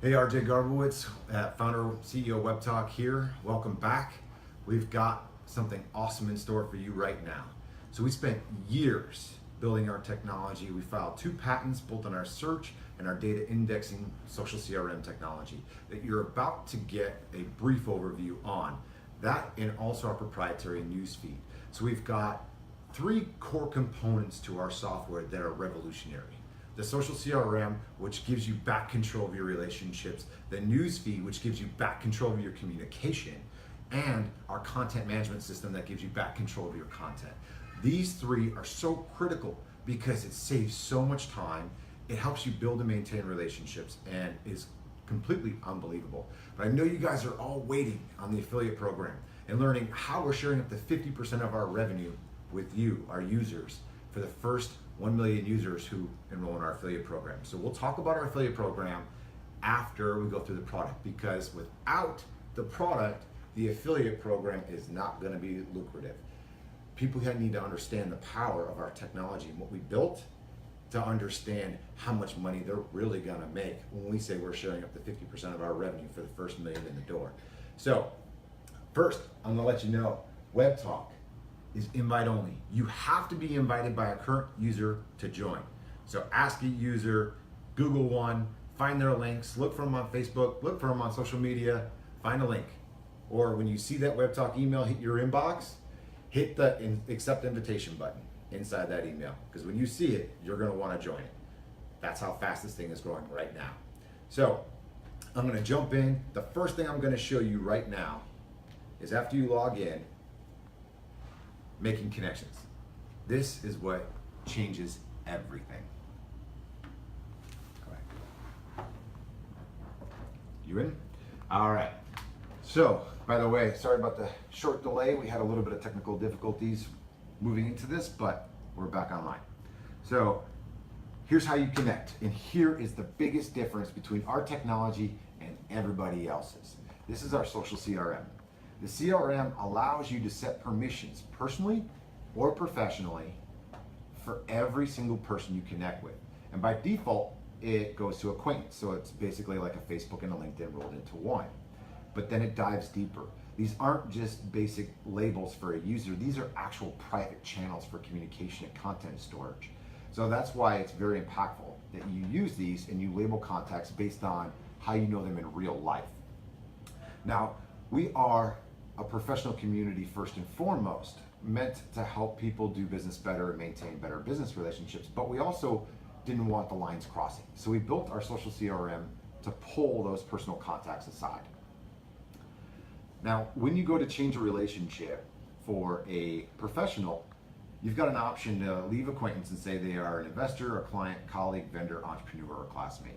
Hey, RJ Garbowitz, founder, CEO Webtalk here. Welcome back. We've got something awesome in store for you right now. So we spent years building our technology. We filed 2 patents both on our search and our data indexing social CRM technology that you're about to get a brief overview on. That and also our proprietary newsfeed. So we've got 3 core components to our software that are revolutionary. The social CRM, which gives you back control of your relationships, the newsfeed, which gives you back control of your communication, and our content management system that gives you back control of your content. These 3 are so critical because it saves so much time, it helps you build and maintain relationships, and is completely unbelievable. But I know you guys are all waiting on the affiliate program and learning how we're sharing up to 50% of our revenue with you, our users, for the first 1 million users who enroll in our affiliate program. So we'll talk about our affiliate program after we go through the product, because without the product, the affiliate program is not going to be lucrative. People need to understand the power of our technology and what we built to understand how much money they're really going to make when we say we're sharing up to 50% of our revenue for the first million in the door. So first, I'm going to let you know, Webtalk is invite only. You have to be invited by a current user to join. So ask a user, Google one, find their links, look for them on Facebook, look for them on social media, find a link. Or when you see that Webtalk email hit your inbox, hit the accept invitation button inside that email. Because when you see it, you're gonna wanna join it. That's how fast this thing is growing right now. So I'm gonna jump in. The first thing I'm gonna show you right now is after you log in, making connections. This is what changes everything. Go ahead. You in? All right. So, by the way, sorry about the short delay. We had a little bit of technical difficulties moving into this, but we're back online. So, here's how you connect. And here is the biggest difference between our technology and everybody else's. This is our social CRM. The CRM allows you to set permissions personally or professionally for every single person you connect with. And by default, it goes to acquaintance. So it's basically like a Facebook and a LinkedIn rolled into one. But then it dives deeper. These aren't just basic labels for a user. These are actual private channels for communication and content storage. So that's why it's very impactful that you use these and you label contacts based on how you know them in real life. Now, we are a professional community first and foremost, meant to help people do business better and maintain better business relationships, but we also didn't want the lines crossing. So we built our social CRM to pull those personal contacts aside. Now, when you go to change a relationship for a professional, you've got an option to leave acquaintance and say they are an investor, a client, colleague, vendor, entrepreneur, or classmate.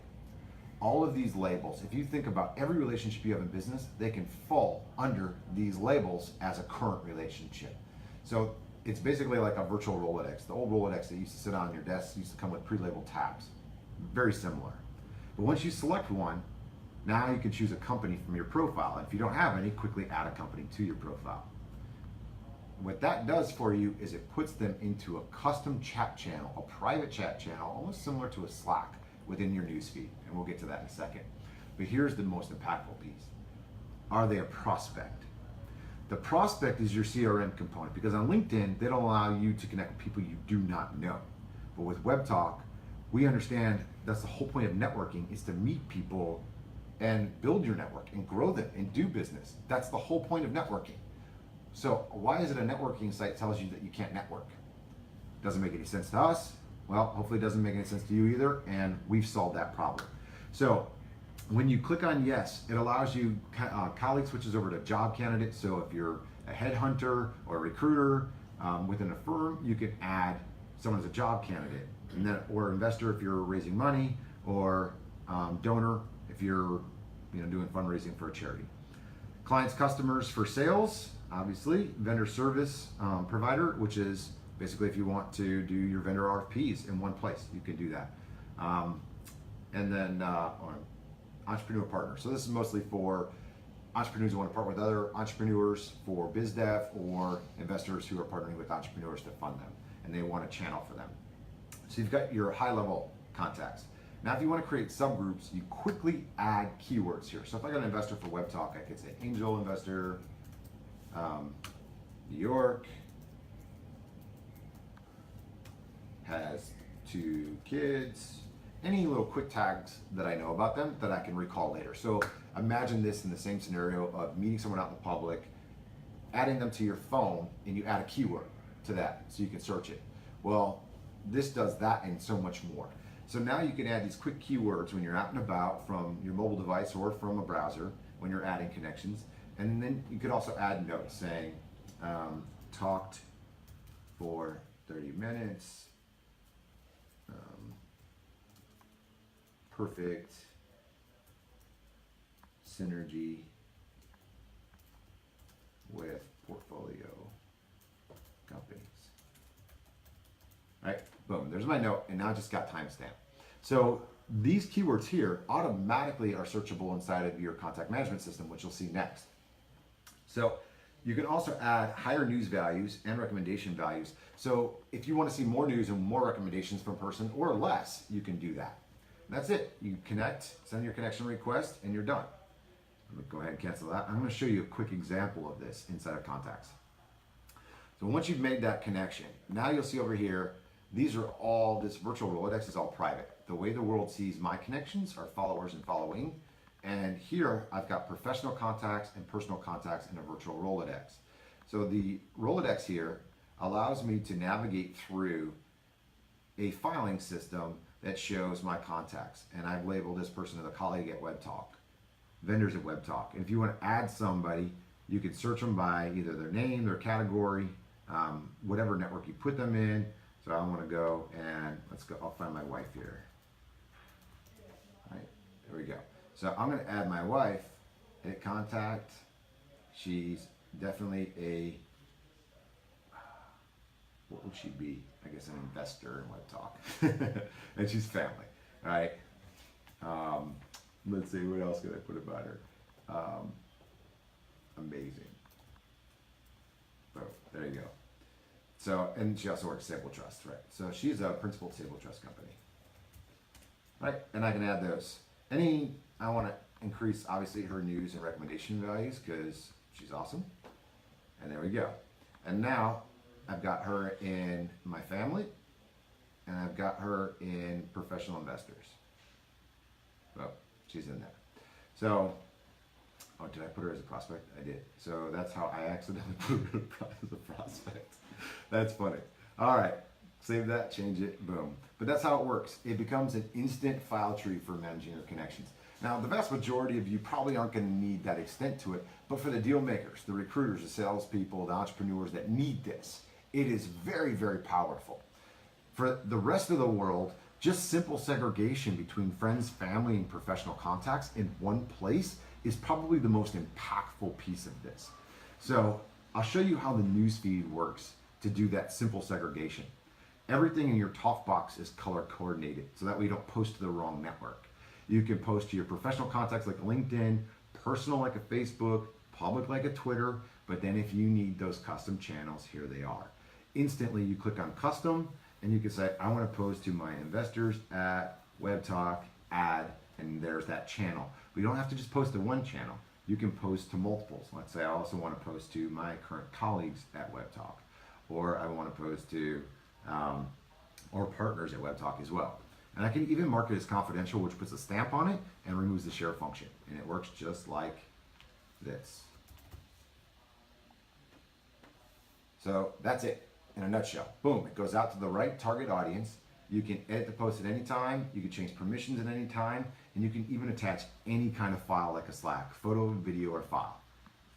All of these labels, if you think about every relationship you have in business, they can fall under these labels as a current relationship. So it's basically like a virtual Rolodex. The old Rolodex that used to sit on your desk used to come with pre-labeled tabs. Very similar. But once you select one, now you can choose a company from your profile. And if you don't have any, quickly add a company to your profile. What that does for you is it puts them into a custom chat channel, a private chat channel, almost similar to a Slack within your newsfeed, and we'll get to that in a second. But here's the most impactful piece. Are they a prospect? The prospect is your CRM component, because on LinkedIn, they don't allow you to connect with people you do not know. But with Webtalk, we understand that's the whole point of networking, is to meet people and build your network and grow them and do business. That's the whole point of networking. So why is it a networking site tells you that you can't network? Doesn't make any sense to us. Well, hopefully it doesn't make any sense to you either, and we've solved that problem. So when you click on yes, it allows you, colleague switches over to job candidate. So if you're a headhunter or a recruiter within a firm, you can add someone as a job candidate, and then, or investor if you're raising money, or donor if you're doing fundraising for a charity. Clients, customers for sales, obviously, vendor service provider, which is basically if you want to do your vendor RFPs in one place, you can do that. And then entrepreneur partner. So this is mostly for entrepreneurs who want to partner with other entrepreneurs for biz dev, or investors who are partnering with entrepreneurs to fund them and they want a channel for them. So you've got your high level contacts. Now, if you want to create subgroups, you quickly add keywords here. So if I got an investor for Webtalk, I could say angel investor, New York, has 2 kids, any little quick tags that I know about them that I can recall later. So imagine this in the same scenario of meeting someone out in the public, adding them to your phone, and you add a keyword to that so you can search it. Well, this does that and so much more. So now you can add these quick keywords when you're out and about from your mobile device or from a browser when you're adding connections. And then you could also add notes saying, talked for 30 minutes, perfect synergy with portfolio companies. Right, boom, there's my note, and now I just got timestamp. So these keywords here automatically are searchable inside of your contact management system, which you'll see next. So you can also add higher news values and recommendation values. So if you want to see more news and more recommendations from a person or less, you can do that. And that's it. You connect, send your connection request, and you're done. Let me go ahead and cancel that. I'm going to show you a quick example of this inside of contacts. So once you've made that connection, now you'll see over here, these are all, this virtual Rolodex is all private. The way the world sees my connections are followers and following. And here I've got professional contacts and personal contacts in a virtual Rolodex. So the Rolodex here allows me to navigate through a filing system that shows my contacts. And I've labeled this person as a colleague at Webtalk, vendors at Webtalk. And if you want to add somebody, you can search them by either their name, their category, whatever network you put them in. So I want to go and let's go, I'll find my wife here. All right, there we go. So I'm going to add my wife, hit contact. She's definitely a, what would she be? I guess an investor in Webtalk. And she's family, all right? Let's see, what else could I put about her? Amazing. Oh, there you go. So, and she also works at Sable Trust, right? So she's a principal at Sable Trust company. Right, and I can add those. I want to increase, obviously, her news and recommendation values because she's awesome. And there we go. And now I've got her in my family, and I've got her in professional investors. Well, she's in there. So, oh, did I put her as a prospect? I did. So that's how I accidentally put her as a prospect. That's funny. All right, save that, change it, boom. But that's how it works. It becomes an instant file tree for managing your connections. Now, the vast majority of you probably aren't going to need that extent to it, but for the deal makers, the recruiters, the salespeople, the entrepreneurs that need this, it is very, very powerful. For the rest of the world, just simple segregation between friends, family, and professional contacts in one place is probably the most impactful piece of this. So I'll show you how the newsfeed works to do that simple segregation. Everything in your talk box is color coordinated, so that way you don't post to the wrong network. You can post to your professional contacts like LinkedIn, personal like a Facebook, public like a Twitter, but then if you need those custom channels, here they are. Instantly, you click on custom, and you can say, I want to post to my investors at Webtalk, add, and there's that channel. But you don't have to just post to one channel. You can post to multiples. Let's say I also want to post to my current colleagues at Webtalk, or I want to post to or partners at Webtalk as well. And I can even mark it as confidential, which puts a stamp on it and removes the share function. And it works just like this. So that's it in a nutshell. Boom, it goes out to the right target audience. You can edit the post at any time. You can change permissions at any time. And you can even attach any kind of file like a Slack, photo, video, or file.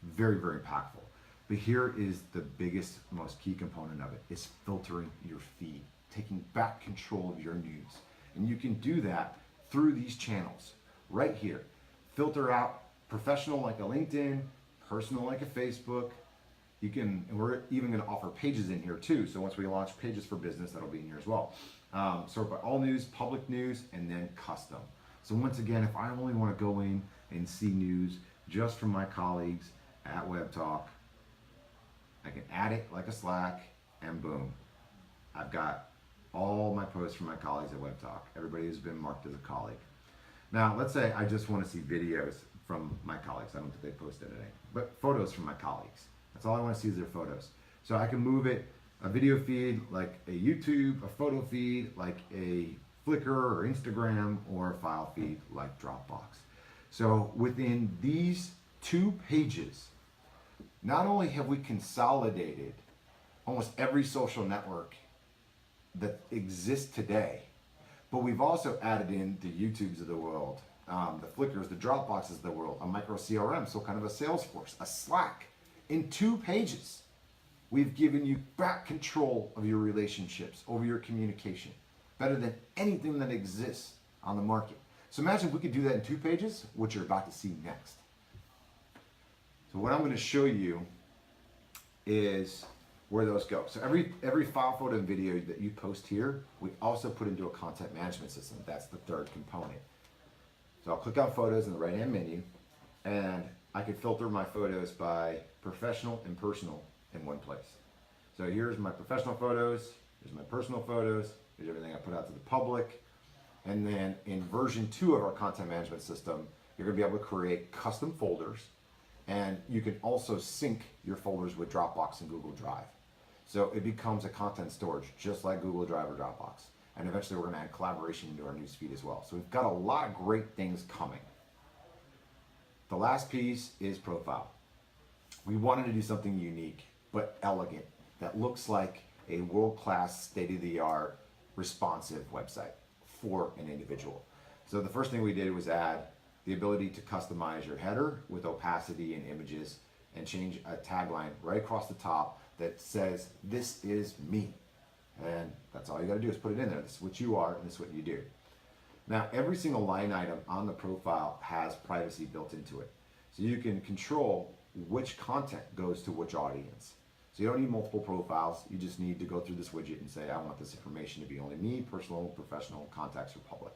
Very, very impactful. But here is the biggest, most key component of it, is filtering your feed, taking back control of your news. And you can do that through these channels right here. Filter out professional like a LinkedIn, personal like a Facebook. You can, and we're even going to offer pages in here too. So once we launch pages for business, that'll be in here as well. Sort by all news, public news, and then custom. So once again, if I only want to go in and see news just from my colleagues at Webtalk, I can add it like a Slack, and boom, I've got all my posts from my colleagues at Webtalk, everybody who's been marked as a colleague. Now, let's say I just want to see videos from my colleagues. I don't think they posted anything, but photos from my colleagues. That's all I want to see is their photos. So I can move it, a video feed like a YouTube, a photo feed like a Flickr or Instagram, or a file feed like Dropbox. So within these 2 pages, not only have we consolidated almost every social network that exists today, but we've also added in the YouTubes of the world, the Flickrs, the Dropboxes of the world, a micro CRM, so kind of a Salesforce, a Slack. In 2 pages, we've given you back control of your relationships, over your communication, better than anything that exists on the market. So imagine if we could do that in 2 pages, what you're about to see next. So what I'm going to show you is where those go. So every file, photo, and video that you post here, we also put into a content management system. That's the 3rd component. So I'll click on photos in the right-hand menu, and I can filter my photos by professional and personal in one place. So here's my professional photos, here's my personal photos, here's everything I put out to the public. And then in version 2 of our content management system, you're gonna be able to create custom folders, and you can also sync your folders with Dropbox and Google Drive. So it becomes a content storage, just like Google Drive or Dropbox. And eventually we're gonna add collaboration into our newsfeed as well. So we've got a lot of great things coming. The last piece is profile. We wanted to do something unique, but elegant, that looks like a world-class, state-of-the-art, responsive website for an individual. So the first thing we did was add the ability to customize your header with opacity and images, and change a tagline right across the top that says, "This is me." And that's all you gotta do is put it in there. This is what you are, and this is what you do. Now, every single line item on the profile has privacy built into it. So you can control which content goes to which audience. So you don't need multiple profiles. You just need to go through this widget and say, I want this information to be only me, personal, professional, contacts, or public.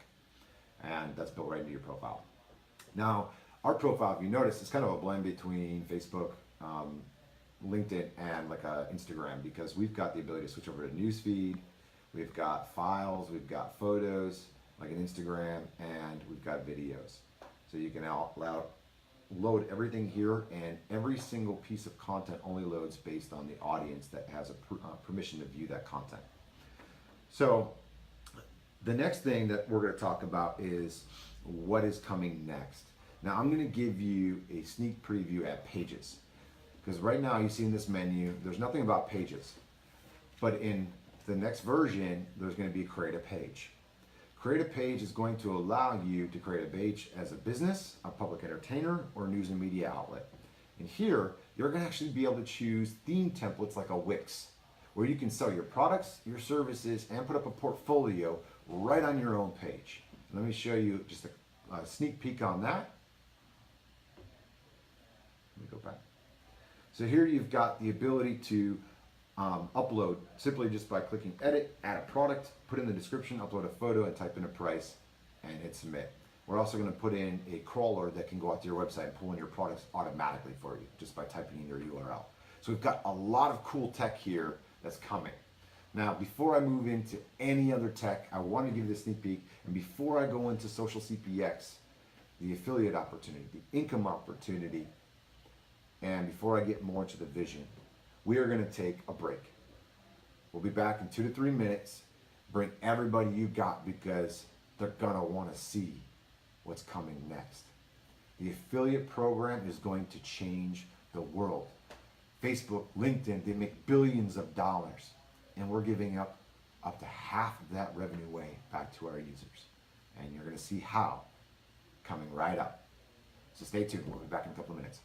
And that's built right into your profile. Now, our profile, if you notice, is kind of a blend between Facebook, LinkedIn, and like Instagram, because we've got the ability to switch over to newsfeed. We've got files, we've got photos, like an Instagram, and we've got videos. So you can load everything here, and every single piece of content only loads based on the audience that has a permission to view that content. So the next thing that we're going to talk about is what is coming next. Now I'm going to give you a sneak preview at Pages, because right now you see in this menu there's nothing about Pages, but in the next version there's going to be Create a Page. Create a Page is going to allow you to create a page as a business, a public entertainer, or news and media outlet. And here, you're going to actually be able to choose theme templates like a Wix, where you can sell your products, your services, and put up a portfolio right on your own page. Let me show you just a sneak peek on that. Let me go back. So here you've got the ability to upload simply just by clicking edit, add a product, put in the description, upload a photo, and type in a price, and hit submit. We're also going to put in a crawler that can go out to your website and pull in your products automatically for you just by typing in your URL. So we've got a lot of cool tech here that's coming. Now, before I move into any other tech, I want to give you this sneak peek, and before I go into Social CPX, the affiliate opportunity, the income opportunity, and before I get more into the vision, we are going to take a break. We'll be back in 2 to 3 minutes. Bring everybody you got, because they're going to want to see what's coming next. The affiliate program is going to change the world. Facebook, LinkedIn, they make billions of dollars, and we're giving up to half of that revenue way back to our users. And you're going to see how coming right up. So stay tuned. We'll be back in a couple of minutes.